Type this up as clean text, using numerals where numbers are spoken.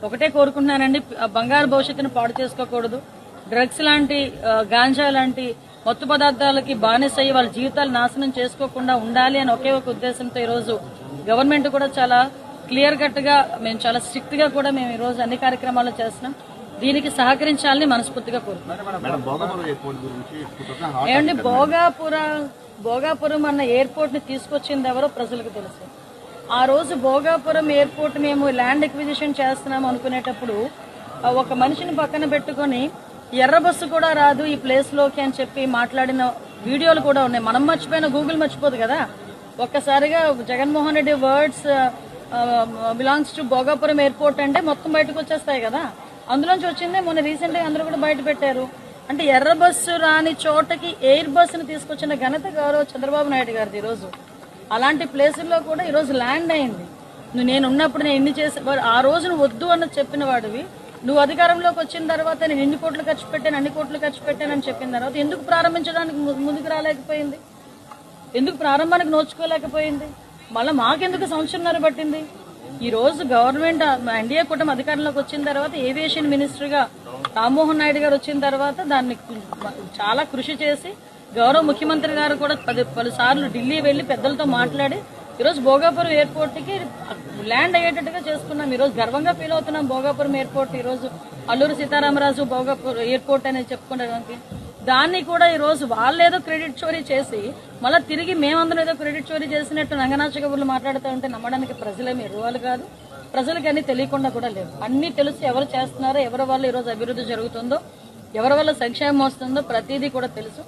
ఒకటే కోరుకుంటున్నానండి, బంగారు భవిష్యత్తును పాడు చేసుకోకూడదు. డ్రగ్స్ లాంటి, గాంజా లాంటి మత్తు పదార్థాలకి బానిసయ్యి వాళ్ళ జీవితాలు నాశనం చేసుకోకుండా ఉండాలి అని ఒకే ఒక ఉద్దేశంతో ఈరోజు గవర్నమెంట్ కూడా చాలా క్లియర్ కట్ గా, మేము చాలా స్ట్రిక్ట్ గా కూడా మేము ఈ రోజు అన్ని కార్యక్రమాలు చేస్తున్నాం. దీనికి సహకరించాలని మనస్ఫూర్తిగా కోరుకుంటున్నాం. ఏమండి, భోగాపురం అన్న ఎయిర్పోర్ట్ ని తీసుకొచ్చింది ఎవరో ప్రజలకు తెలుసు. ఆ రోజు భోగాపురం ఎయిర్పోర్ట్ మేము ల్యాండ్ ఎక్విజిషన్ చేస్తున్నాం అనుకునేటప్పుడు ఒక మనిషిని పక్కన పెట్టుకుని ఎర్ర బస్సు కూడా రాదు ఈ ప్లేస్ లోకి అని చెప్పి మాట్లాడిన వీడియోలు కూడా ఉన్నాయి. మనం మర్చిపోయిన గూగుల్ మర్చిపోదు కదా. ఒక్కసారిగా Jaganmohan Reddy words belongs to Bhogapuram airport అంటే మొత్తం బయటకు వచ్చేస్తాయి కదా. అందులోంచి వచ్చిందే మొన్న రీసెంట్ గా అందరూ కూడా బయట పెట్టారు. అంటే ఎర్ర బస్సు రాని చోటకి ఎయిర్ బస్సును తీసుకొచ్చిన ఘనత గౌరవ చంద్రబాబు నాయుడు గారిది. ఈరోజు అలాంటి ప్లేసుల్లో కూడా ఈరోజు ల్యాండ్ అయింది. నేను ఉన్నప్పుడు నేను ఇన్ని చేసి, ఆ రోజు నువ్వు వద్దు అన్నది చెప్పిన వాడివి, నువ్వు అధికారంలోకి వచ్చిన తర్వాత నేను ఇన్ని కోట్లు ఖర్చు పెట్టాను, అన్ని కోట్లు ఖర్చు పెట్టానని చెప్పిన తర్వాత ఎందుకు ప్రారంభించడానికి ముందుకు రాలేకపోయింది? ఎందుకు ప్రారంభానికి నోచుకోలేకపోయింది? మళ్ళీ మాకెందుకు సంవత్సరంన్నర పట్టింది? ఈ రోజు గవర్నమెంట్ ఎన్డీఏ కూటమి అధికారంలోకి వచ్చిన తర్వాత ఏవియేషన్ మినిస్టర్ గా రామ్మోహన్ నాయుడు గారు వచ్చిన తర్వాత దాన్ని చాలా కృషి చేసి గౌరవ ముఖ్యమంత్రి గారు కూడా పలుసార్లు ఢిల్లీ వెళ్లి పెద్దలతో మాట్లాడి ఈరోజు భోగాపురం ఎయిర్పోర్ట్ కి ల్యాండ్ అయ్యేటట్టుగా చేసుకున్నాం. ఈరోజు గర్వంగా ఫీల్ అవుతున్నాం. భోగాపురం ఎయిర్పోర్ట్ ఈరోజు అల్లూరు సీతారామరాజు భోగాపురం ఎయిర్పోర్ట్ అనేది చెప్పుకోవడానికి, దాన్ని కూడా ఈ రోజు వాళ్ళేదో క్రెడిట్ చోరీ చేసి మళ్ళీ తిరిగి మేమందరం ఏదో క్రెడిట్ చోరీ చేసినట్టు నంగనాచ కబుర్లు మాట్లాడుతూ ఉంటే నమ్మడానికి ప్రజలేమి ఎరువాలు కాదు. ప్రజలకి అన్ని తెలియకుండా కూడా లేవు. అన్ని తెలుసు, ఎవరు చేస్తున్నారో, ఎవరి వల్ల ఈ రోజు అభివృద్ధి జరుగుతుందో, ఎవరి వల్ల సంక్షేమం వస్తుందో ప్రతిదీ కూడా తెలుసు.